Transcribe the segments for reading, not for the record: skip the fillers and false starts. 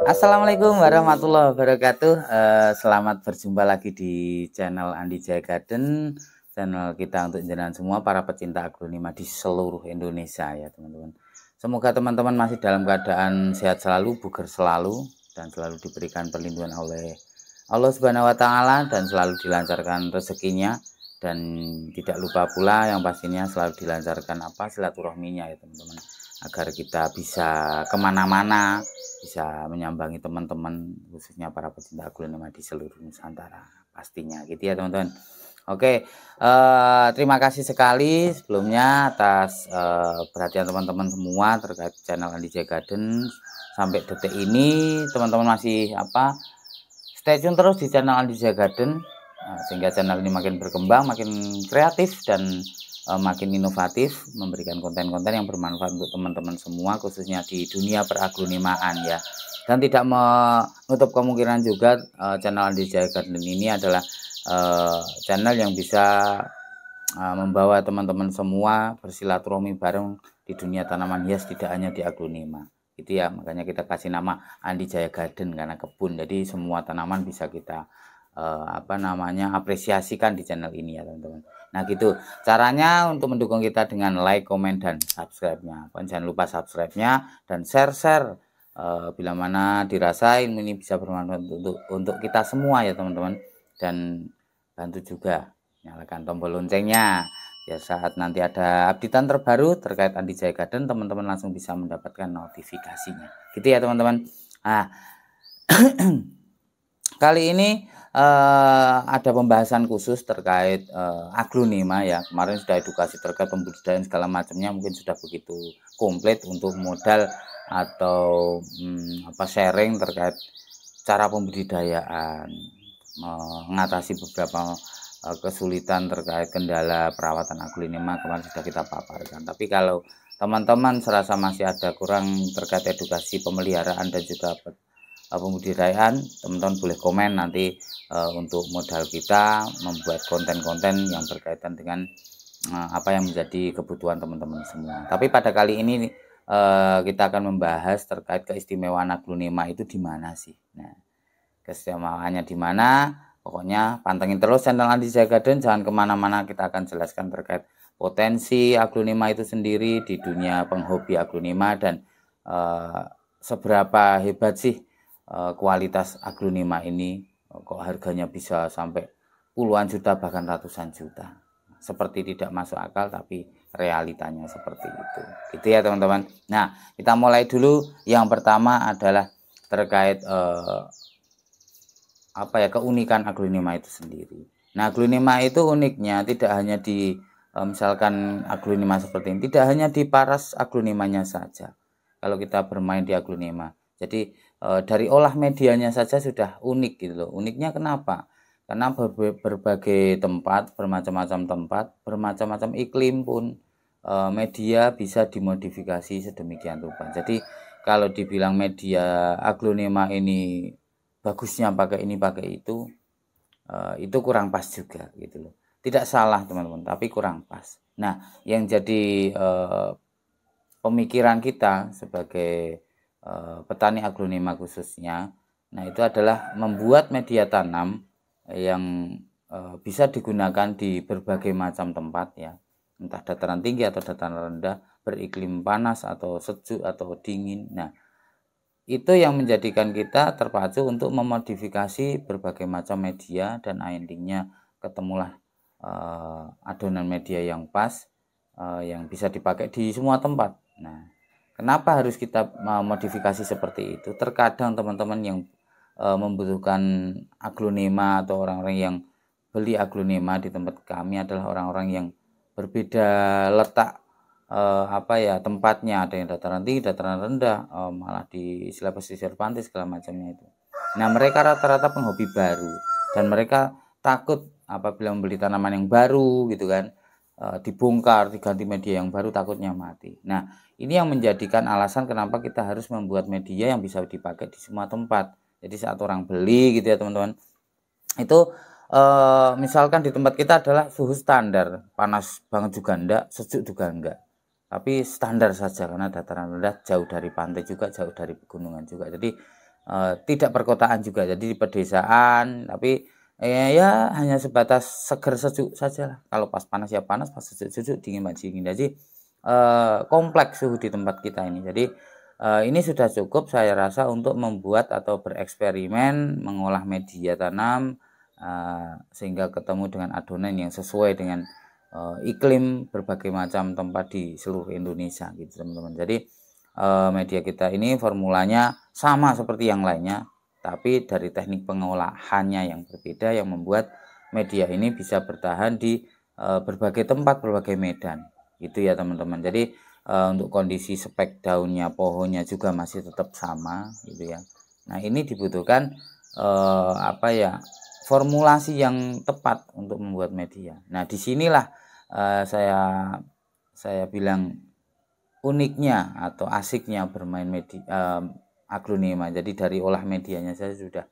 Assalamualaikum warahmatullahi wabarakatuh. Selamat berjumpa lagi di channel Andi Jaya Garden, channel kita untuk jenengan semua para pecinta aglonema di seluruh Indonesia ya teman-teman. Semoga teman-teman masih dalam keadaan sehat selalu, bugar selalu, dan selalu diberikan perlindungan oleh Allah Subhanahu wa Ta'ala, dan selalu dilancarkan rezekinya, dan tidak lupa pula yang pastinya selalu dilancarkan silaturahminya ya teman-teman, agar kita bisa kemana-mana, bisa menyambangi teman-teman khususnya para pecinta aglonema di seluruh Nusantara pastinya gitu ya teman-teman. Oke, terima kasih sekali sebelumnya atas perhatian teman-teman semua terkait channel Andi Jaya Garden. Sampai detik ini teman-teman masih stay tune terus di channel Andi Jaya Garden, sehingga channel ini makin berkembang, makin kreatif, dan makin inovatif, memberikan konten-konten yang bermanfaat untuk teman-teman semua khususnya di dunia peraglonemaan ya. Dan tidak menutup kemungkinan juga channel Andi Jaya Garden ini adalah channel yang bisa membawa teman-teman semua bersilaturahmi bareng di dunia tanaman hias, tidak hanya di aglonema gitu ya. Makanya kita kasih nama Andi Jaya Garden karena kebun, jadi semua tanaman bisa kita apresiasikan di channel ini ya teman-teman. Nah gitu caranya untuk mendukung kita dengan like, komen, dan subscribe-nya. Jangan lupa subscribe-nya dan share bila mana dirasa ini bisa bermanfaat untuk kita semua ya teman-teman. Dan bantu juga nyalakan tombol loncengnya ya, saat nanti ada updatean terbaru terkait Andi Jaya Garden, teman-teman langsung bisa mendapatkan notifikasinya gitu ya teman-teman. Nah kali ini ada pembahasan khusus terkait aglonema ya. Kemarin sudah edukasi terkait pembudidayaan segala macamnya, mungkin sudah begitu komplit untuk modal atau sharing terkait cara pembudidayaan, mengatasi beberapa kesulitan terkait kendala perawatan aglonema kemarin sudah kita paparkan. Tapi kalau teman-teman serasa masih ada kurang terkait edukasi pemeliharaan dan juga pembudidayaan, teman-teman boleh komen nanti untuk modal kita membuat konten-konten yang berkaitan dengan apa yang menjadi kebutuhan teman-teman semua. Tapi pada kali ini kita akan membahas terkait keistimewaan aglonema itu di mana sih. Nah, keistimewaannya di mana? Pokoknya pantengin terus channel Andi Jaya Garden, jangan kemana-mana. Kita akan jelaskan terkait potensi aglonema itu sendiri di dunia penghobi aglonema, dan seberapa hebat sih kualitas aglonema ini, kok harganya bisa sampai puluhan juta bahkan ratusan juta. Seperti tidak masuk akal, tapi realitanya seperti itu gitu ya teman-teman. Nah kita mulai dulu. Yang pertama adalah terkait keunikan aglonema itu sendiri. Nah aglonema itu uniknya tidak hanya di misalkan aglonema seperti ini, tidak hanya di paras aglonemanya saja. Kalau kita bermain di aglonema, jadi dari olah medianya saja sudah unik gitu loh. Uniknya kenapa? Karena berbagai tempat, bermacam-macam tempat, bermacam-macam iklim pun media bisa dimodifikasi sedemikian rupa. Jadi kalau dibilang media aglonema ini bagusnya pakai ini pakai itu kurang pas juga gitu loh. Tidak salah teman-teman, tapi kurang pas. Nah yang jadi pemikiran kita sebagai petani aglonema khususnya, nah itu adalah membuat media tanam yang bisa digunakan di berbagai macam tempat ya, entah dataran tinggi atau dataran rendah, beriklim panas atau sejuk atau dingin. Nah itu yang menjadikan kita terpacu untuk memodifikasi berbagai macam media, dan endingnya ketemulah adonan media yang pas, yang bisa dipakai di semua tempat. Nah kenapa harus kita modifikasi seperti itu? Terkadang teman-teman yang membutuhkan aglonema atau orang-orang yang beli aglonema di tempat kami adalah orang-orang yang berbeda letak tempatnya. Ada yang dataran tinggi, dataran rendah, malah di istilah pesisir pantai segala macamnya itu. Nah mereka rata-rata penghobi baru, dan mereka takut apabila membeli tanaman yang baru gitu kan, dibongkar, diganti media yang baru, takutnya mati. Nah ini yang menjadikan alasan kenapa kita harus membuat media yang bisa dipakai di semua tempat. Jadi saat orang beli gitu ya teman-teman, itu misalkan di tempat kita adalah suhu standar, panas banget juga enggak, sejuk juga enggak, tapi standar saja karena dataran rendah, jauh dari pantai juga, jauh dari pegunungan juga. Jadi tidak perkotaan juga, jadi di pedesaan, tapi ya hanya sebatas seger sejuk saja lah. Kalau pas panas ya panas, pas sejuk sejuk, dingin dingin. Jadi kompleks suhu di tempat kita ini. Jadi ini sudah cukup saya rasa untuk membuat atau bereksperimen mengolah media tanam sehingga ketemu dengan adonan yang sesuai dengan iklim berbagai macam tempat di seluruh Indonesia gitu teman-teman. Jadi media kita ini formulanya sama seperti yang lainnya, tapi dari teknik pengolahannya yang berbeda yang membuat media ini bisa bertahan di berbagai tempat, berbagai medan gitu ya teman-teman. Jadi untuk kondisi spek daunnya, pohonnya juga masih tetap sama gitu ya. Nah ini dibutuhkan apa ya, formulasi yang tepat untuk membuat media. Nah disinilah saya bilang uniknya atau asiknya bermain media aglonema. Jadi dari olah medianya saya sudah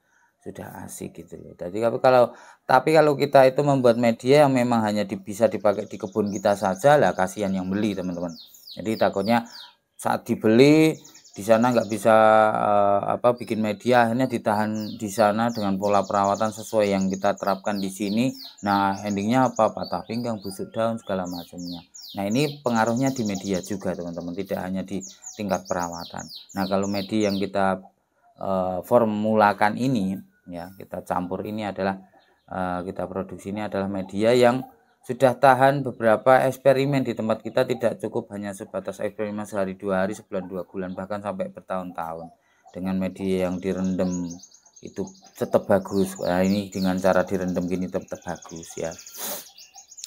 asik gitu loh. Jadi kalau kita itu membuat media yang memang hanya bisa dipakai di kebun kita saja lah, kasihan yang beli teman-teman. Jadi takutnya saat dibeli di sana nggak bisa bikin media, akhirnya ditahan di sana dengan pola perawatan sesuai yang kita terapkan di sini. Nah endingnya apa? Patah pinggang, busuk daun, segala macamnya. Nah ini pengaruhnya di media juga teman-teman, tidak hanya di tingkat perawatan. Nah kalau media yang kita formulakan ini ya, kita campur ini adalah kita produksi ini adalah media yang sudah tahan beberapa eksperimen di tempat kita, tidak cukup hanya sebatas eksperimen sehari, 2 hari, sebulan, 2 bulan, bahkan sampai bertahun-tahun. Dengan media yang direndam itu tetap bagus. Nah ini dengan cara direndam gini tetap bagus ya.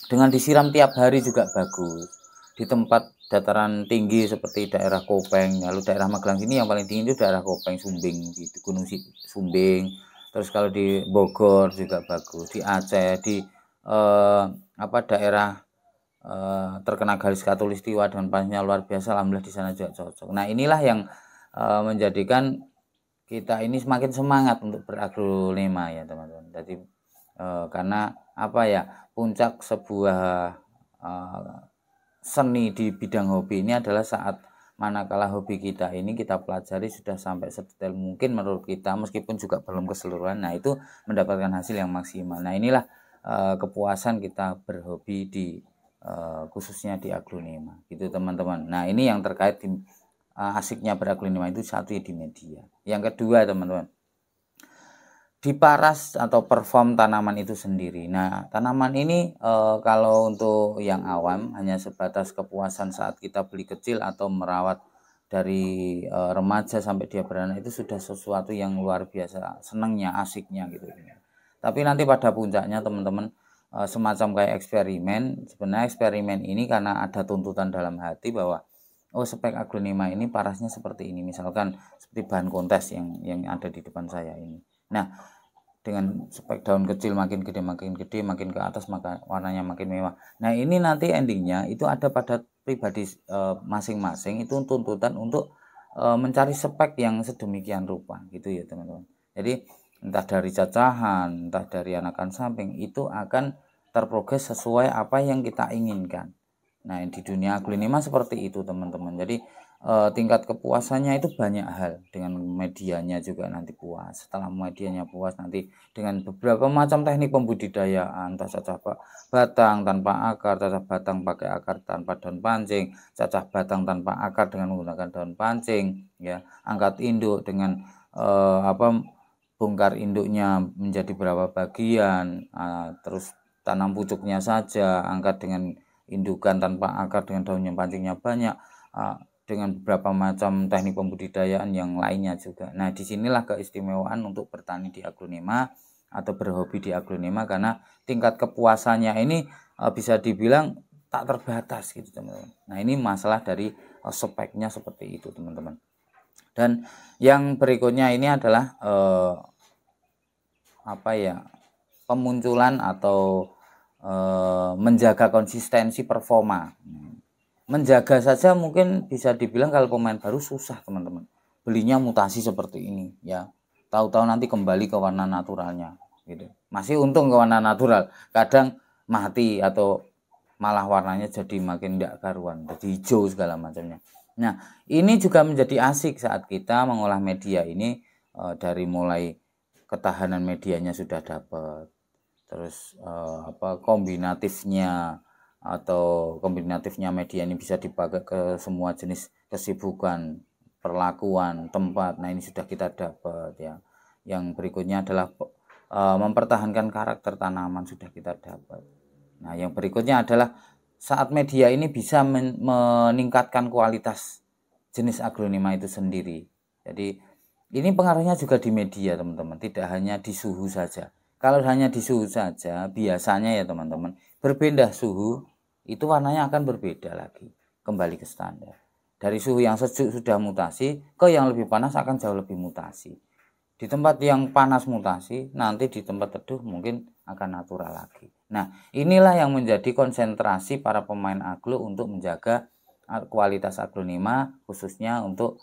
Dengan disiram tiap hari juga bagus. Di tempat dataran tinggi seperti daerah Kopeng, lalu daerah Magelang sini yang paling tinggi itu daerah Kopeng, Sumbing, di Gunung Sumbing. Terus kalau di Bogor juga bagus, di Aceh, di daerah terkena garis khatulistiwa dengan panasnya luar biasa, alhamdulillah di sana juga cocok. Nah inilah yang menjadikan kita ini semakin semangat untuk beraglonema ya teman-teman. Jadi karena apa ya, puncak sebuah seni di bidang hobi ini adalah saat manakala hobi kita ini kita pelajari sudah sampai sedetail mungkin menurut kita, meskipun juga belum keseluruhan. Nah itu mendapatkan hasil yang maksimal. Nah inilah kepuasan kita berhobi di khususnya di aglonema gitu teman-teman. Nah ini yang terkait di asiknya beraglonema itu satu di media. Yang kedua teman-teman, di paras atau perform tanaman itu sendiri. Nah tanaman ini kalau untuk yang awam hanya sebatas kepuasan saat kita beli kecil atau merawat dari remaja sampai dia beranak, itu sudah sesuatu yang luar biasa senangnya, asiknya gitu. Tapi nanti pada puncaknya teman-teman semacam kayak eksperimen. Sebenarnya eksperimen ini karena ada tuntutan dalam hati bahwa spek aglonema ini parasnya seperti ini, misalkan seperti bahan kontes yang ada di depan saya ini. Nah dengan spek daun kecil makin gede, makin ke atas maka warnanya makin mewah. Nah ini nanti endingnya itu ada pada pribadi masing-masing, itu tuntutan untuk mencari spek yang sedemikian rupa gitu ya teman-teman. Jadi entah dari cacahan, entah dari anakan samping, itu akan terprogres sesuai apa yang kita inginkan. Nah di dunia aglonema seperti itu teman-teman. Jadi tingkat kepuasannya itu banyak hal. Dengan medianya juga nanti puas. Setelah medianya puas nanti dengan beberapa macam teknik pembudidayaan, entah cacah batang tanpa akar, cacah batang pakai akar tanpa daun pancing, cacah batang tanpa akar dengan menggunakan daun pancing, ya, angkat induk dengan bongkar induknya menjadi berapa bagian, terus tanam pucuknya saja, angkat dengan indukan tanpa akar dengan daunnya pancingnya banyak, dengan beberapa macam teknik pembudidayaan yang lainnya juga. Nah disinilah keistimewaan untuk bertani di aglonema atau berhobi di aglonema, karena tingkat kepuasannya ini bisa dibilang tak terbatas gitu teman-teman. Nah ini masalah dari speknya seperti itu teman-teman. Dan yang berikutnya ini adalah pemunculan atau menjaga konsistensi performa. Menjaga saja mungkin bisa dibilang kalau pemain baru susah teman-teman. Belinya mutasi seperti ini ya. Tahu-tahu nanti kembali ke warna naturalnya gitu. Masih untung ke warna natural. Kadang mati atau malah warnanya jadi makin tidak karuan, jadi hijau segala macamnya. Nah, ini juga menjadi asik saat kita mengolah media ini dari mulai ketahanan medianya sudah dapat, terus kombinatifnya media ini bisa dipakai ke semua jenis kesibukan, perlakuan, tempat. Nah, ini sudah kita dapat ya. Yang berikutnya adalah mempertahankan karakter tanaman, sudah kita dapat. Nah, yang berikutnya adalah saat media ini bisa meningkatkan kualitas jenis aglonema itu sendiri. Jadi ini pengaruhnya juga di media, teman-teman, tidak hanya di suhu saja. Kalau hanya di suhu saja, biasanya ya teman-teman, berbeda suhu itu warnanya akan berbeda lagi, kembali ke standar. Dari suhu yang sejuk sudah mutasi, ke yang lebih panas akan jauh lebih mutasi. Di tempat yang panas mutasi, nanti di tempat teduh mungkin akan natural lagi. Nah, inilah yang menjadi konsentrasi para pemain aglo untuk menjaga kualitas aglonema, khususnya untuk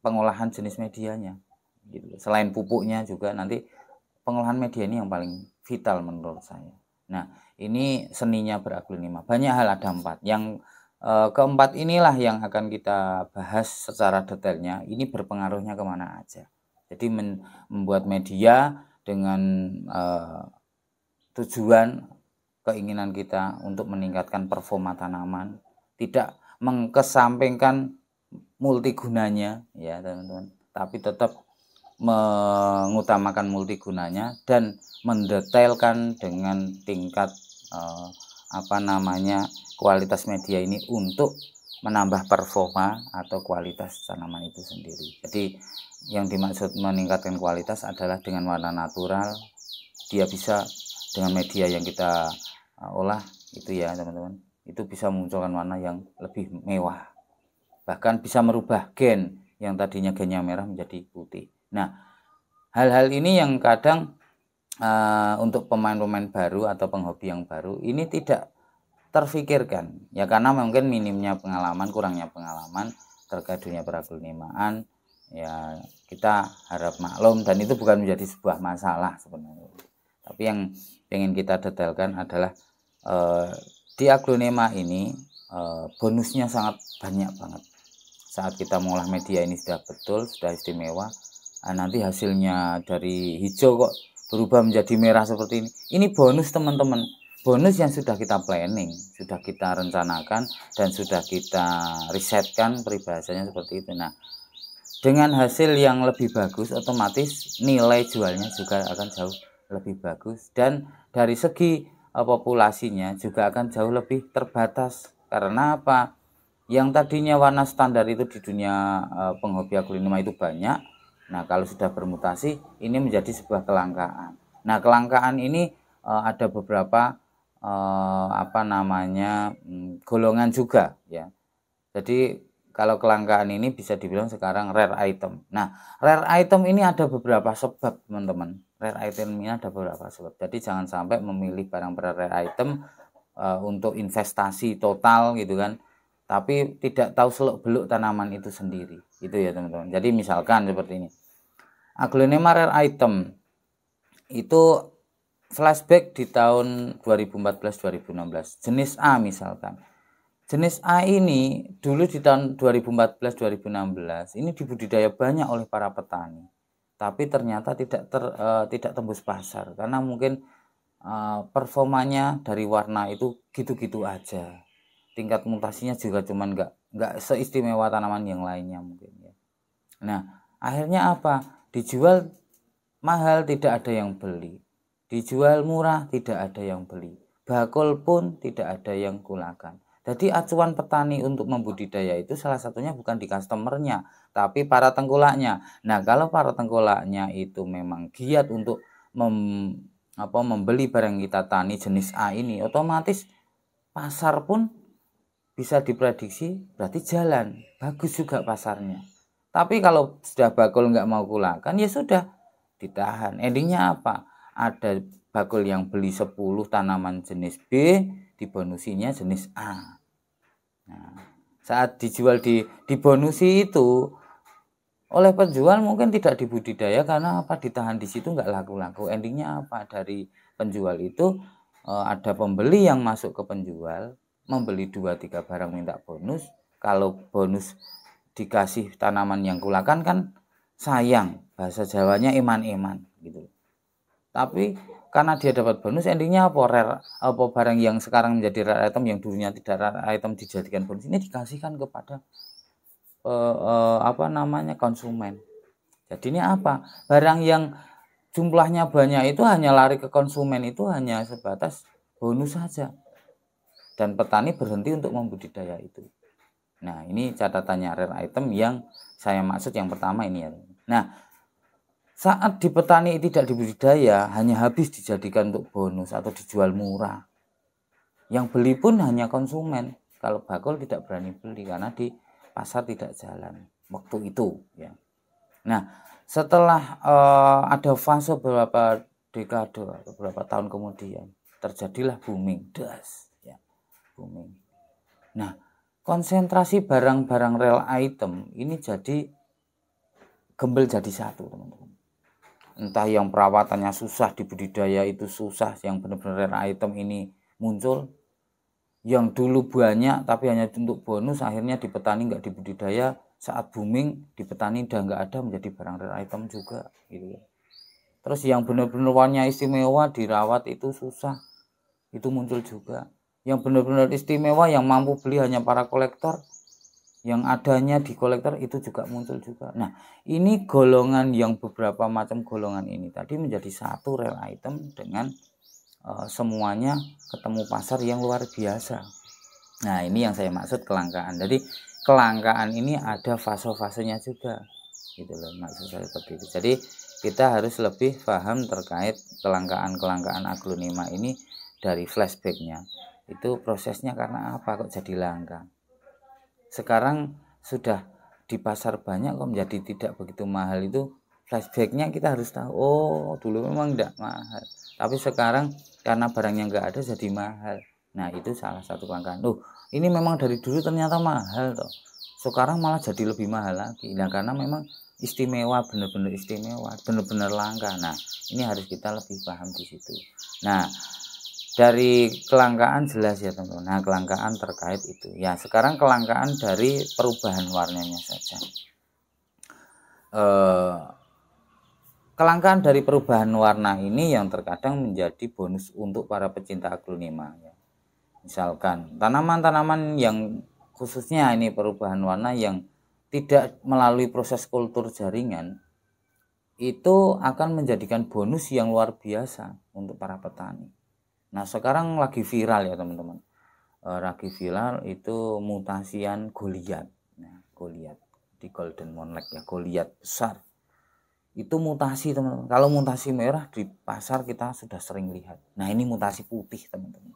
pengolahan jenis medianya. Gitu. Selain pupuknya juga nanti pengolahan media ini yang paling vital menurut saya. Nah, ini seninya beraglonema. Banyak hal, ada 4. Yang keempat inilah yang akan kita bahas secara detailnya. Ini berpengaruhnya kemana aja. Jadi membuat media dengan tujuan keinginan kita untuk meningkatkan performa tanaman, tidak mengkesampingkan multigunanya ya teman-teman, tapi tetap mengutamakan multigunanya dan mendetailkan dengan tingkat kualitas media ini untuk menambah performa atau kualitas tanaman itu sendiri. Jadi yang dimaksud meningkatkan kualitas adalah dengan warna natural, dia bisa dengan media yang kita olah itu ya teman-teman, itu bisa memunculkan warna yang lebih mewah, bahkan bisa merubah gen yang tadinya gennya merah menjadi putih. Nah, hal-hal ini yang kadang untuk pemain-pemain baru atau penghobi yang baru ini tidak terfikirkan ya, karena mungkin minimnya pengalaman, kurangnya pengalaman terkait dunia peraglonimaan ya. Kita harap maklum, dan itu bukan menjadi sebuah masalah sebenarnya. Tapi yang ingin kita detailkan adalah di aglonema ini bonusnya sangat banyak banget. Saat kita mengolah media ini sudah betul, sudah istimewa, nanti hasilnya dari hijau kok berubah menjadi merah seperti ini. Ini bonus teman-teman, bonus yang sudah kita planning, sudah kita rencanakan, dan sudah kita risetkan peribahasanya seperti itu. Nah, dengan hasil yang lebih bagus, otomatis nilai jualnya juga akan jauh lebih bagus, dan dari segi populasinya juga akan jauh lebih terbatas. Karena apa? Yang tadinya warna standar itu di dunia penghobi aglonema itu banyak. Nah, kalau sudah bermutasi, ini menjadi sebuah kelangkaan. Nah, kelangkaan ini ada beberapa golongan juga ya. Jadi kalau kelangkaan ini bisa dibilang sekarang rare item. Nah, rare item ini ada beberapa sebab teman-teman. Rare item ini ada beberapa sebab. Jadi jangan sampai memilih barang rare item untuk investasi total gitu kan, tapi tidak tahu seluk-beluk tanaman itu sendiri. Itu ya teman-teman. Jadi misalkan seperti ini. Aglonema rare item itu flashback di tahun 2014-2016. Jenis A misalkan. Jenis A ini dulu di tahun 2014-2016 ini dibudidaya banyak oleh para petani. Tapi ternyata tidak tembus pasar karena mungkin performanya dari warna itu gitu-gitu aja. Tingkat mutasinya juga cuman nggak seistimewa tanaman yang lainnya mungkin ya. Nah, akhirnya apa? Dijual mahal tidak ada yang beli. Dijual murah tidak ada yang beli. Bakul pun tidak ada yang kulakan. Jadi acuan petani untuk membudidaya itu salah satunya bukan di customernya, tapi para tengkulaknya. Nah, kalau para tengkulaknya itu memang giat untuk membeli barang kita tani jenis A ini, otomatis pasar pun bisa diprediksi berarti jalan, bagus juga pasarnya. Tapi kalau sudah bakul nggak mau kulakan, ya sudah ditahan. Endingnya apa? Ada bakul yang beli 10 tanaman jenis B, dibonusinya jenis A. Nah, saat dijual dibonusi itu oleh penjual mungkin tidak dibudidaya karena apa? Ditahan di situ nggak laku-laku. Endingnya apa? Dari penjual itu ada pembeli yang masuk ke penjual, membeli 2-3 barang minta bonus. Kalau bonus dikasih tanaman yang kulakan kan sayang, bahasa Jawanya eman-eman gitu. Tapi karena dia dapat bonus, endingnya apa? Rare, apa barang yang sekarang menjadi rare item yang dulunya tidak rare item dijadikan bonus ini dikasihkan kepada apa namanya konsumen. Jadi ini apa? Barang yang jumlahnya banyak itu hanya lari ke konsumen, itu hanya sebatas bonus saja. Dan petani berhenti untuk membudidaya itu. Nah, ini catatannya rare item yang saya maksud yang pertama ini ya. Nah, saat di petani tidak dibudidaya, hanya habis dijadikan untuk bonus atau dijual murah. Yang beli pun hanya konsumen. Kalau bakul tidak berani beli karena di pasar tidak jalan waktu itu ya. Nah, setelah ada fase beberapa dekade atau beberapa tahun kemudian terjadilah booming, ya, booming. Nah, konsentrasi barang-barang real item ini jadi gembel jadi satu, teman-teman. Entah yang perawatannya susah, dibudidaya itu susah, yang benar-benar rare item ini muncul, yang dulu banyak tapi hanya untuk bonus, akhirnya di petani nggak dibudidaya, saat booming di petani udah nggak ada, menjadi barang rare item juga gitu. Terus yang benar-benar warnanya istimewa dirawat itu susah, itu muncul juga. Yang benar-benar istimewa yang mampu beli hanya para kolektor, yang adanya di kolektor itu juga muncul juga. Nah, ini golongan yang beberapa macam golongan ini tadi menjadi satu rare item dengan semuanya ketemu pasar yang luar biasa. Nah, ini yang saya maksud kelangkaan. Jadi kelangkaan ini ada fase-fasenya juga, gitu loh, maksud saya seperti itu. Jadi kita harus lebih paham terkait kelangkaan aglonema ini dari flashbacknya. Itu prosesnya karena apa kok jadi langka? Sekarang sudah di pasar banyak kok menjadi tidak begitu mahal, itu flashbacknya kita harus tahu. Oh, dulu memang tidak mahal, tapi sekarang karena barangnya nggak ada jadi mahal. Nah, itu salah satu kelangkaan. Ini memang dari dulu ternyata mahal toh, sekarang malah jadi lebih mahal lagi. Nah, karena memang istimewa, benar-benar istimewa, benar-benar langka. Nah, ini harus kita lebih paham di situ. Nah, dari kelangkaan jelas ya teman-teman. Nah, kelangkaan terkait itu ya. Sekarang kelangkaan dari perubahan warnanya saja. Kelangkaan dari perubahan warna ini yang terkadang menjadi bonus untuk para pecinta aglonema ya. Misalkan tanaman-tanaman yang khususnya ini perubahan warna yang tidak melalui proses kultur jaringan, itu akan menjadikan bonus yang luar biasa untuk para petani. Nah, sekarang lagi viral ya teman-teman, lagi viral itu mutasian Goliath. Nah, Goliath di Golden Monarch ya, Goliath besar itu mutasi teman-teman. Kalau mutasi merah di pasar kita sudah sering lihat. Nah, ini mutasi putih teman-teman.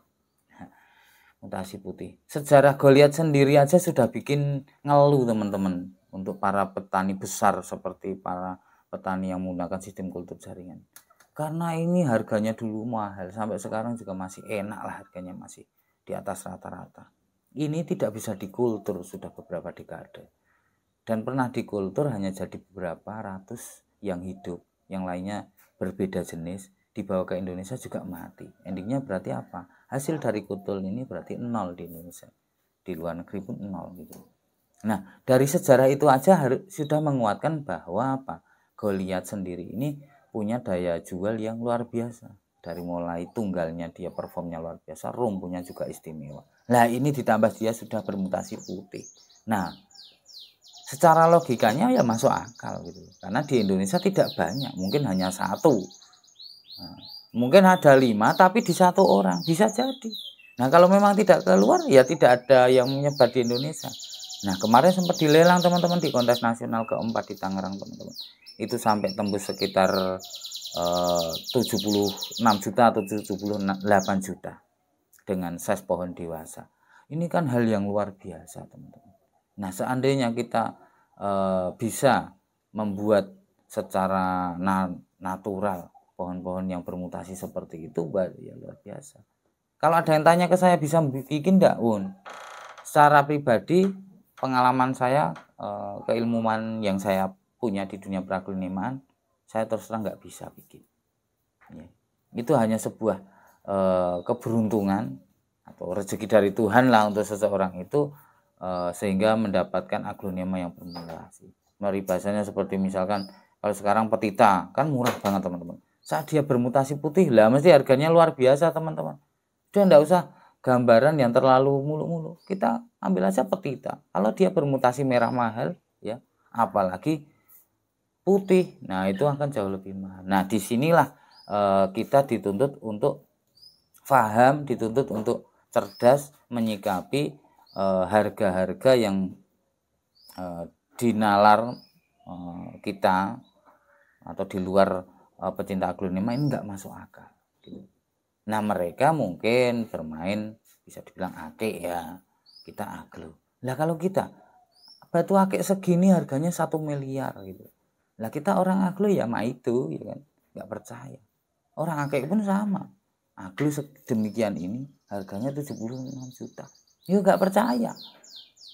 Mutasi putih. Sejarah Goliath sendiri aja sudah bikin ngeluh teman-teman untuk para petani besar seperti para petani yang menggunakan sistem kultur jaringan. Karena ini harganya dulu mahal, sampai sekarang juga masih enak lah, harganya masih di atas rata-rata. Ini tidak bisa dikultur sudah beberapa dekade. Dan pernah dikultur hanya jadi beberapa ratus yang hidup, yang lainnya berbeda jenis, dibawa ke Indonesia juga mati. Endingnya berarti apa? Hasil dari kultur ini berarti nol di Indonesia. Di luar negeri pun nol gitu. Nah, dari sejarah itu aja sudah menguatkan bahwa apa? Goliath sendiri ini punya daya jual yang luar biasa. Dari mulai tunggalnya dia performnya luar biasa, rumpunya juga istimewa. Nah, ini ditambah dia sudah bermutasi putih. Nah, secara logikanya ya masuk akal gitu. Karena di Indonesia tidak banyak, mungkin hanya satu. Nah, mungkin ada 5 tapi di satu orang, bisa jadi. Nah, kalau memang tidak keluar ya tidak ada yang menyebar di Indonesia. Nah, kemarin sempat dilelang teman-teman di kontes nasional keempat di Tangerang teman-teman. Itu sampai tembus sekitar 76 juta atau 78 juta dengan size pohon dewasa. Ini kan hal yang luar biasa teman-teman. Nah, seandainya kita bisa membuat secara natural pohon-pohon yang bermutasi seperti itu, ya luar biasa. Kalau ada yang tanya ke saya bisa bikin enggak, secara pribadi pengalaman saya, keilmuan yang saya punya di dunia peragronemaan, saya terus terang nggak bisa bikin ya. Itu hanya sebuah keberuntungan atau rezeki dari Tuhan lah untuk seseorang itu, sehingga mendapatkan aglonema yang bermutasi. Peribahasanya seperti misalkan kalau sekarang petita kan murah banget teman-teman. Saat dia bermutasi putih lah mesti harganya luar biasa teman-teman. Dia enggak usah gambaran yang terlalu mulu-mulu. Kita ambil aja petita. Kalau dia bermutasi merah mahal ya, apalagi putih. Nah, itu akan jauh lebih mahal. Nah, disinilah kita dituntut untuk paham, dituntut untuk cerdas menyikapi harga-harga yang dinalar kita atau di luar pecinta aglonema ini nggak masuk akal gitu. Nah, mereka mungkin bermain bisa dibilang akik ya, kita aglo. Lah kalau kita batu akik segini harganya 1 miliar gitu. Lah kita orang aglo ya mah itu ya kan, nggak percaya. Orang akik pun sama. Aglo sedemikian ini harganya 76 juta. Ya nggak percaya.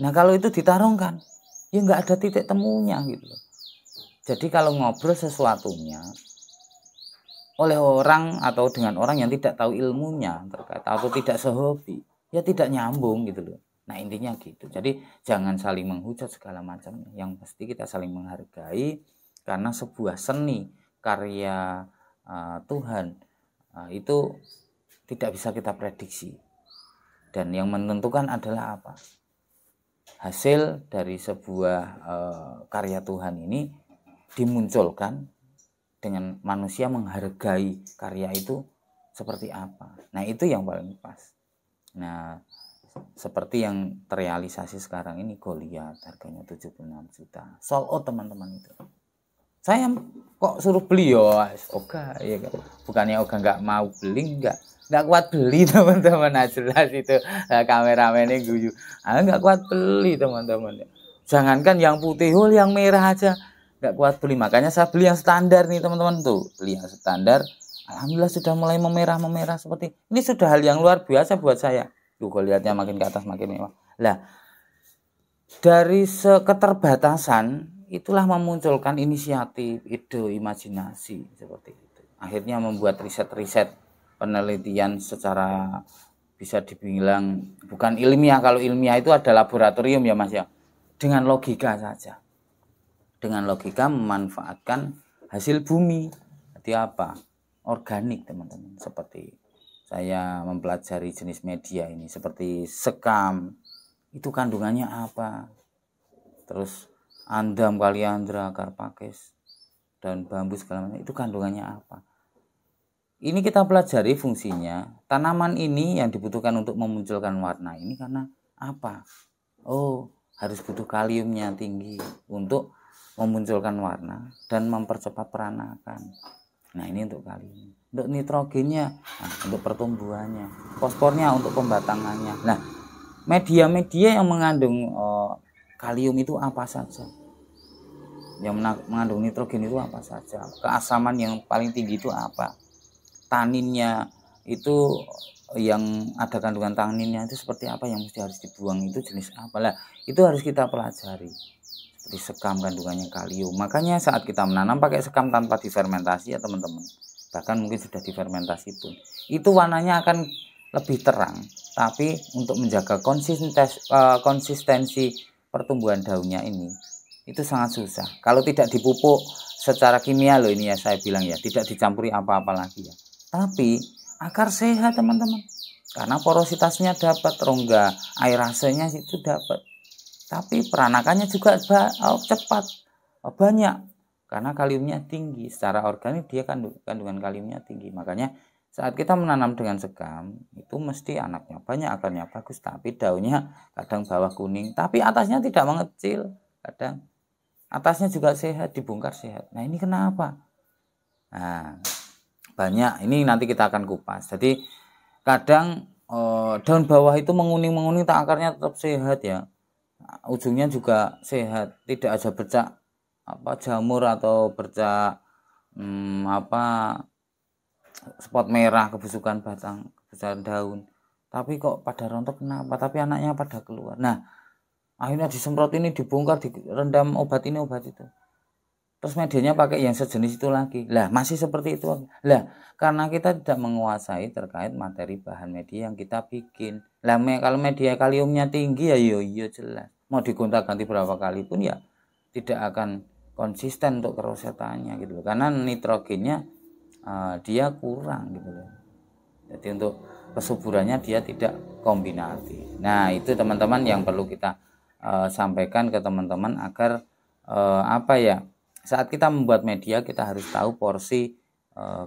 Nah, kalau itu ditarungkan, ya nggak ada titik temunya gitu loh. Jadi kalau ngobrol sesuatunya oleh orang atau dengan orang yang tidak tahu ilmunya terkait atau tidak sehobi, ya tidak nyambung gitu loh. Nah, intinya gitu. Jadi jangan saling menghujat segala macamnya. Yang pasti kita saling menghargai karena sebuah seni karya Tuhan itu tidak bisa kita prediksi. Dan yang menentukan adalah apa? Hasil dari sebuah karya Tuhan ini dimunculkan dengan manusia menghargai karya itu seperti apa. Nah, itu yang paling pas. Nah, seperti yang terrealisasi sekarang ini Goliat harganya 76 juta. Sold out teman-teman itu. Saya kok suruh beli ya, oga ya kan. Bukannya oga nggak mau beli, nggak kuat beli teman-teman. Nah, jelas itu kameramennya guyu. Nggak kuat beli teman-teman. Jangankan yang putih, yang merah aja nggak kuat beli. Makanya saya beli yang standar nih teman-teman tuh. Beli yang standar. Alhamdulillah sudah mulai memerah seperti ini, sudah hal yang luar biasa buat saya. Tuh Goliatnya makin ke atas makin mewah. Lah, dari keterbatasan itulah memunculkan inisiatif, ide, imajinasi seperti itu. Akhirnya membuat riset-riset penelitian secara bisa dibilang bukan ilmiah. Kalau ilmiah itu ada laboratorium ya Mas ya. Dengan logika saja. Dengan logika memanfaatkan hasil bumi. Jadi apa? Organik teman-teman. Seperti saya mempelajari jenis media ini seperti sekam. Itu kandungannya apa? Terus andam, kaliandra, akar pakis, daun bambu segala macam itu kandungannya apa? Ini kita pelajari fungsinya. Tanaman ini yang dibutuhkan untuk memunculkan warna ini karena apa? Oh, harus butuh kaliumnya tinggi untuk memunculkan warna dan mempercepat peranakan. Nah, ini untuk kalium. Untuk nitrogennya, untuk pertumbuhannya. Fosfornya untuk pembatangannya. Nah, media-media yang mengandung kalium itu apa saja? Yang mengandung nitrogen itu apa saja? Keasaman yang paling tinggi itu apa? Taninnya itu yang ada kandungan taninnya itu seperti apa yang mesti harus dibuang, itu jenis apa lah? Itu harus kita pelajari. Seperti sekam kandungannya kalium. Makanya saat kita menanam pakai sekam tanpa difermentasi ya teman-teman. Bahkan mungkin sudah difermentasi pun. Itu warnanya akan lebih terang. Tapi untuk menjaga konsistensi pertumbuhan daunnya ini itu sangat susah. Kalau tidak dipupuk secara kimia loh ini ya saya bilang ya, tidak dicampuri apa-apa lagi ya. Tapi akar sehat teman-teman. Karena porositasnya dapat, rongga aerasenya itu dapat. Tapi peranakannya juga cepat, banyak. Karena kaliumnya tinggi. Secara organik dia kandungan kaliumnya tinggi. Makanya saat kita menanam dengan sekam itu mesti anaknya banyak, akarnya bagus, tapi daunnya kadang bawah kuning, tapi atasnya tidak mengecil, kadang atasnya juga sehat, dibongkar sehat. Nah, ini kenapa? Nah, banyak. Ini nanti kita akan kupas. Jadi kadang daun bawah itu menguning tak akarnya tetap sehat ya. Ujungnya juga sehat, tidak aja bercak jamur atau bercak spot merah, kebusukan batang, kebusukan daun. Tapi kok pada rontok kenapa? Tapi anaknya pada keluar. Nah, akhirnya disemprot ini, dibongkar, direndam obat ini, obat itu. Terus medianya pakai yang sejenis itu lagi. Lah, masih seperti itu. Lah, karena kita tidak menguasai terkait materi bahan media yang kita bikin. Lah, kalau media kaliumnya tinggi ya iya jelas. Mau digonta-ganti berapa kali pun ya tidak akan konsisten untuk kerosetannya gitu loh, karena nitrogennya dia kurang gitu loh. Jadi untuk kesuburannya dia tidak kombinasi. Nah itu teman-teman yang perlu kita sampaikan ke teman-teman agar apa ya, saat kita membuat media kita harus tahu porsi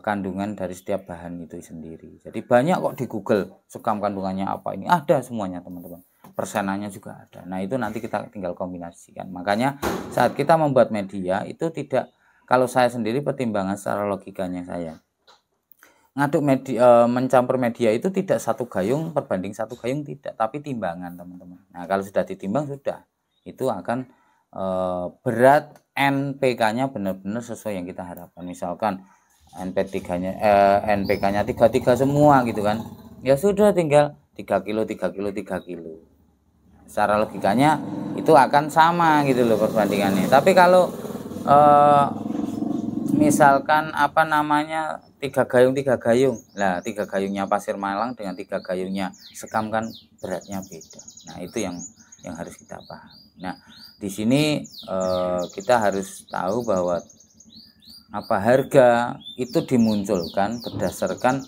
kandungan dari setiap bahan itu sendiri. Jadi banyak kok di Google sekam kandungannya apa, ini ada semuanya teman-teman, persenannya juga ada. Nah itu nanti kita tinggal kombinasikan. Makanya saat kita membuat media itu tidak, kalau saya sendiri pertimbangan secara logikanya saya ngaduk media, mencampur media itu tidak satu gayung perbanding satu gayung, tidak, tapi timbangan teman-teman. Nah kalau sudah ditimbang sudah, itu akan berat NPK-nya benar-benar sesuai yang kita harapkan. Misalkan NPK-nya NPK-nya 33 semua gitu kan, ya sudah tinggal 3 kilo 3 kilo 3 kilo, secara logikanya itu akan sama gitu loh perbandingannya. Tapi kalau misalkan apa namanya 3 gayung, lah 3 gayungnya pasir malang dengan 3 gayungnya sekam kan beratnya beda. Nah itu yang harus kita paham. Nah di sini kita harus tahu bahwa apa, harga itu dimunculkan berdasarkan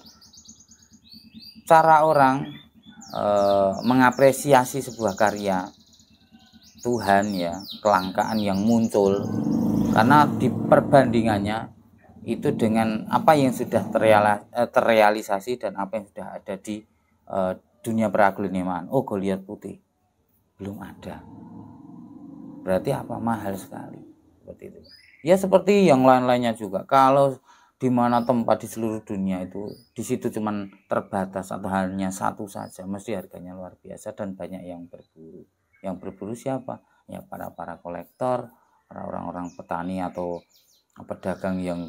cara orang mengapresiasi sebuah karya Tuhan ya, kelangkaan yang muncul karena di perbandingannya itu dengan apa yang sudah terrealisasi dan apa yang sudah ada di dunia peraglunimaan. Oh Goliat putih belum ada, berarti apa, mahal sekali, seperti itu. Ya seperti yang lain-lainnya juga, kalau di mana tempat di seluruh dunia itu di situ cuman terbatas atau hanya satu saja, mesti harganya luar biasa dan banyak yang berburu. Yang berburu siapa? Ya para kolektor, para orang-orang petani atau pedagang yang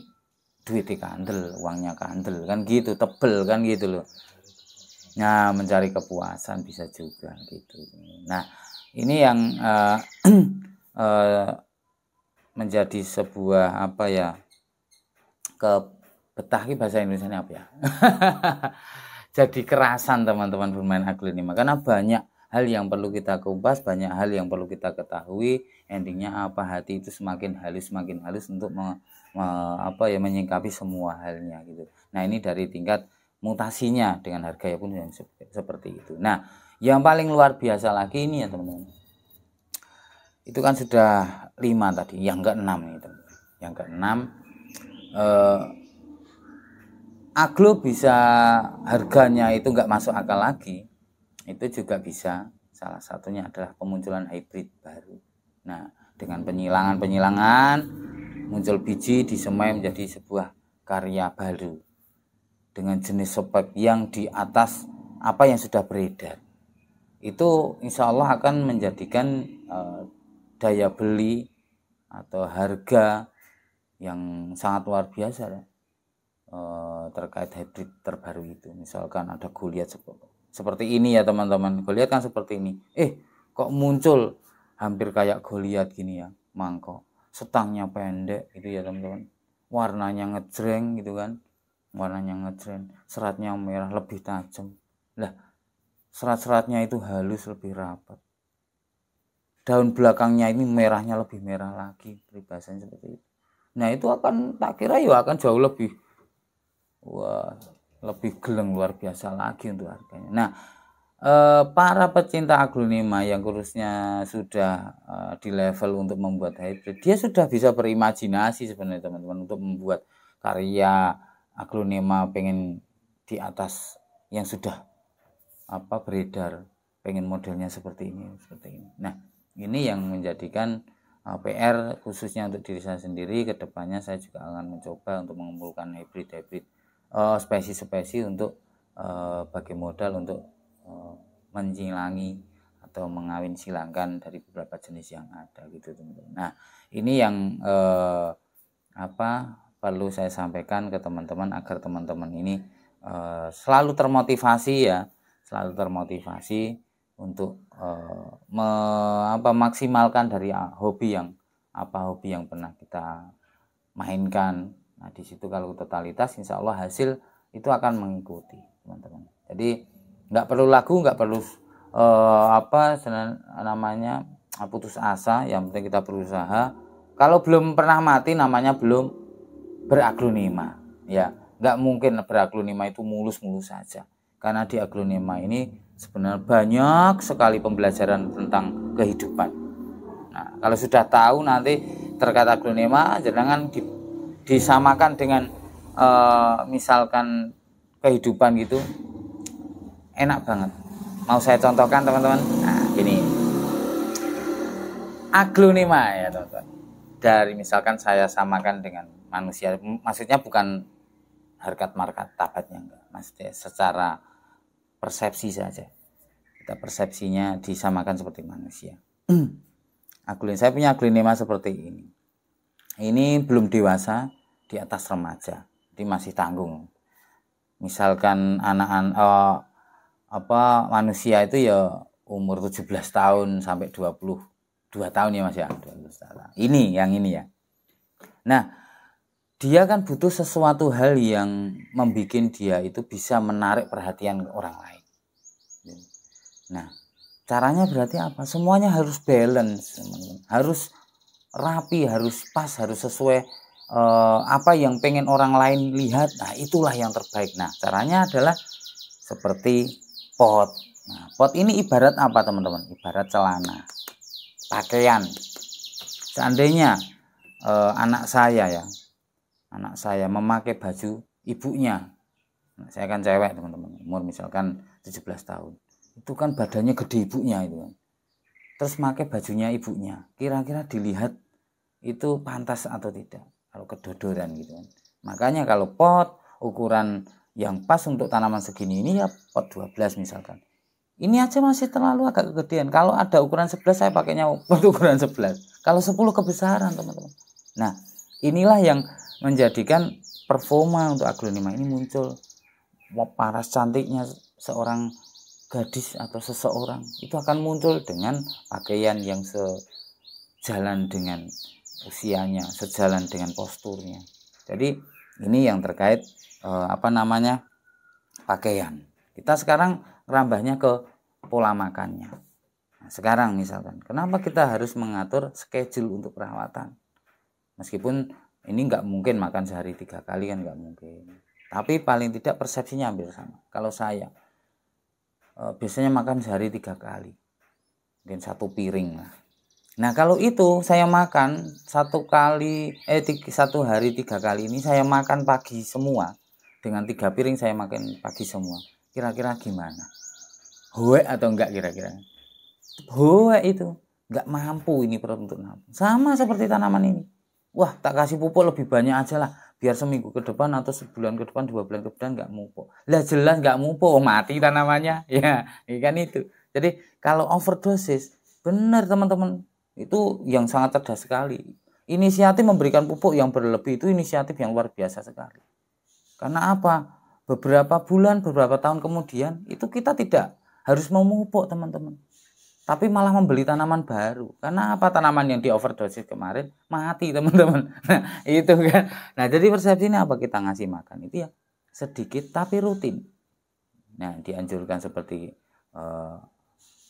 duitnya kandel, uangnya kandel kan gitu, tebel kan gitu loh. Nah mencari kepuasan bisa juga gitu. Nah ini yang menjadi sebuah apa ya, betah bahasa Indonesia apa ya jadi kerasan teman-teman bermain aglonema, karena banyak hal yang perlu kita kupas, banyak hal yang perlu kita ketahui. Endingnya apa, hati itu semakin halus untuk apa ya, menyingkapi semua halnya gitu. Nah ini dari tingkat mutasinya dengan harga pun yang seperti itu. Nah yang paling luar biasa lagi ini ya teman-teman, itu kan sudah 5 tadi, yang ke-6 nih teman-teman. Yang ke-6 aglo bisa harganya itu nggak masuk akal lagi, itu juga bisa, salah satunya adalah pemunculan hybrid baru. Nah dengan penyilangan muncul biji disemai menjadi sebuah karya baru dengan jenis spek yang di atas apa yang sudah beredar. Itu insya Allah akan menjadikan daya beli atau harga yang sangat luar biasa ya, terkait hybrid terbaru itu. Misalkan ada Goliat seperti ini ya teman-teman, Goliat kan seperti ini, kok muncul hampir kayak Goliat gini ya, mangkok setangnya pendek gitu ya teman-teman, warnanya ngejreng gitu kan, warnanya ngejreng, seratnya merah lebih tajam, lah serat-seratnya itu halus lebih rapat, daun belakangnya ini merahnya lebih merah lagi, peribahasanya seperti itu. Nah itu akan, tak kira ya akan jauh lebih, wah lebih geleng luar biasa lagi untuk harganya. Nah para pecinta aglonema yang kurusnya sudah di level untuk membuat hybrid, dia sudah bisa berimajinasi sebenarnya teman-teman untuk membuat karya aglonema pengen di atas yang sudah apa beredar, pengen modelnya seperti ini. Nah ini yang menjadikan PR khususnya untuk diri saya sendiri. Kedepannya saya juga akan mencoba untuk mengumpulkan hybrid spesies untuk bagi modal untuk menjilangi atau mengawin silangkan dari beberapa jenis yang ada gitu teman-teman. Nah ini yang apa perlu saya sampaikan ke teman-teman agar teman-teman ini selalu termotivasi ya, selalu termotivasi untuk maksimalkan dari hobi yang pernah kita mainkan. Nah di situ kalau totalitas insya Allah hasil itu akan mengikuti teman-teman. Jadi nggak perlu lagu, nggak perlu putus asa, yang penting kita berusaha. Kalau belum pernah mati namanya belum beraglonema, ya. Nggak mungkin beraglonema itu mulus-mulus saja, karena di aglonema ini sebenarnya banyak sekali pembelajaran tentang kehidupan. Nah, kalau sudah tahu nanti terkait aglonema, jangan disamakan dengan misalkan kehidupan gitu, enak banget. Mau saya contohkan teman-teman. Nah, gini. Aglonema ya teman-teman. Dari misalkan saya samakan dengan manusia, maksudnya bukan harkat martabatnya, enggak. Maksudnya secara persepsi saja. Kita persepsinya disamakan seperti manusia. Saya punya aglonema seperti ini. Ini belum dewasa, di atas remaja, jadi masih tanggung. Misalkan anak-anak manusia itu ya umur 17 tahun sampai 22 tahun ya Mas ya. 12 tahun. Yang ini ya. Nah, dia kan butuh sesuatu hal yang membuat dia itu bisa menarik perhatian orang lain. Nah, caranya berarti apa? Semuanya harus balance, harus rapi, harus pas, harus sesuai apa yang pengen orang lain lihat. Nah, itulah yang terbaik. Nah, caranya adalah seperti pot. Nah, pot ini ibarat apa teman-teman? Ibarat celana, pakaian. Seandainya anak saya memakai baju ibunya, saya kan cewek teman-teman, umur misalkan 17 tahun, itu kan badannya gede ibunya itu kan, terus pakai bajunya ibunya, kira-kira dilihat itu pantas atau tidak kalau kedodoran gitu kan. Makanya kalau pot ukuran yang pas untuk tanaman segini ini ya pot 12 misalkan, ini aja masih terlalu agak kegedean. Kalau ada ukuran 11 saya pakainya pot ukuran 11, kalau 10 kebesaran teman-teman. Nah, inilah yang menjadikan performa untuk aglonema ini muncul. Paras cantiknya seorang gadis atau seseorang itu akan muncul dengan pakaian yang sejalan dengan usianya, sejalan dengan posturnya. Jadi ini yang terkait pakaian. Kita sekarang rambahnya ke pola makannya. Nah, sekarang misalkan, kenapa kita harus mengatur schedule untuk perawatan? Meskipun ini nggak mungkin makan sehari 3 kali kan, nggak mungkin. Tapi paling tidak persepsinya hampir sama. Kalau saya biasanya makan sehari 3 kali, mungkin 1 piring lah. Nah kalau itu saya makan 1 hari 3 kali ini saya makan pagi semua, dengan 3 piring saya makan pagi semua. Kira-kira gimana? Hoek atau enggak kira-kira? Hoek itu nggak mampu ini perut untuk nafsu. Sama seperti tanaman ini. Wah, tak kasih pupuk lebih banyak aja lah, biar seminggu ke depan atau sebulan ke depan, 2 bulan ke depan nggak mupuk. Lah jelas nggak mupuk, mati tanamannya. Ya kan itu. Jadi kalau overdosis, benar teman-teman, itu yang sangat cerdas sekali. Inisiatif memberikan pupuk yang berlebih itu inisiatif yang luar biasa sekali. Karena apa? Beberapa bulan, beberapa tahun kemudian itu kita tidak harus memupuk teman-teman, tapi malah membeli tanaman baru. Karena apa? Tanaman yang di overdosis kemarin mati teman-teman. Nah itu kan. Nah jadi persepsi ini apa? Kita ngasih makan itu ya sedikit tapi rutin. Nah dianjurkan seperti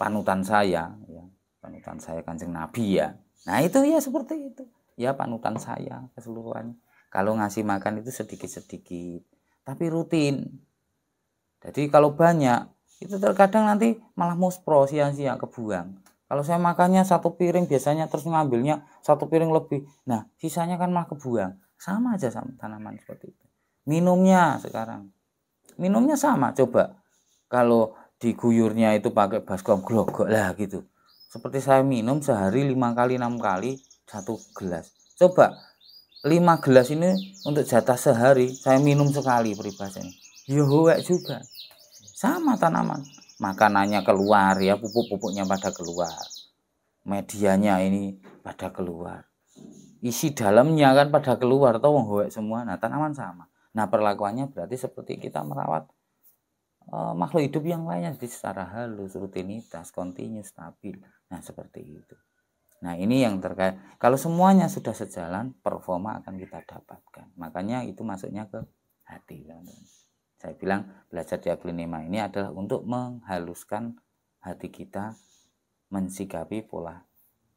panutan saya ya, panutan saya Kanjeng Nabi ya. Nah itu ya seperti itu ya, panutan saya keseluruhannya. Kalau ngasih makan itu sedikit-sedikit tapi rutin. Jadi kalau banyak itu terkadang nanti malah muspro, sia-sia, kebuang. Kalau saya makannya 1 piring biasanya, terus ngambilnya 1 piring lebih, nah sisanya kan malah kebuang. Sama aja sama tanaman seperti itu. Minumnya sekarang, minumnya sama. Coba kalau diguyurnya itu pakai baskom glogok lah gitu, seperti saya minum sehari 5 kali 6 kali 1 gelas. Coba 5 gelas ini untuk jatah sehari saya minum sekali peribahasanya. Ya hoek juga. Sama tanaman, makanannya keluar ya, pupuk-pupuknya pada keluar, medianya ini pada keluar, isi dalamnya kan pada keluar, tahu hoek semua. Nah tanaman sama. Nah perlakuannya berarti seperti kita merawat makhluk hidup yang lainnya, jadi secara halus, rutinitas, kontinu, stabil. Nah seperti itu. Nah ini yang terkait, kalau semuanya sudah sejalan, performa akan kita dapatkan. Makanya itu masuknya ke hati teman-teman. Saya bilang belajar di aglonema ini adalah untuk menghaluskan hati kita mensikapi pola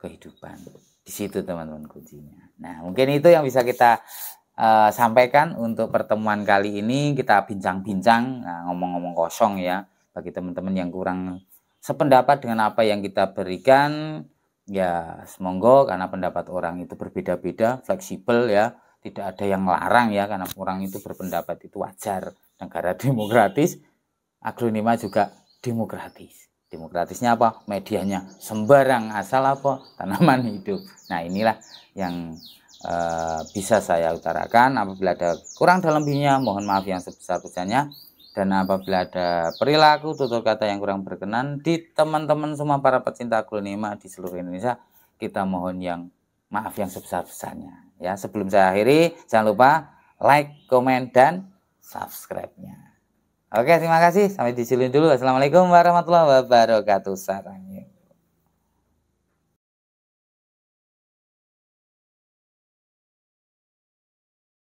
kehidupan. Di situ teman-teman kuncinya. Nah, mungkin itu yang bisa kita sampaikan untuk pertemuan kali ini. Kita bincang-bincang, ngomong-ngomong kosong ya, bagi teman-teman yang kurang sependapat dengan apa yang kita berikan, ya semoga, karena pendapat orang itu berbeda-beda, fleksibel ya, tidak ada yang melarang ya, karena orang itu berpendapat itu wajar. Negara demokratis, Agronema juga demokratis. Demokratisnya apa? Medianya sembarang, asal apa? Tanaman hidup. Nah, inilah yang bisa saya utarakan. Apabila ada kurang dalam lebihnya, mohon maaf yang sebesar-besarnya. Dan apabila ada perilaku tutur kata yang kurang berkenan di teman-teman semua para pecinta Agronema di seluruh Indonesia, kita mohon yang maaf yang sebesar-besarnya. Ya, sebelum saya akhiri, jangan lupa like, komen, dan subscribe-nya. Oke, terima kasih. Sampai di sini dulu. Assalamualaikum warahmatullahi wabarakatuh. Sarang.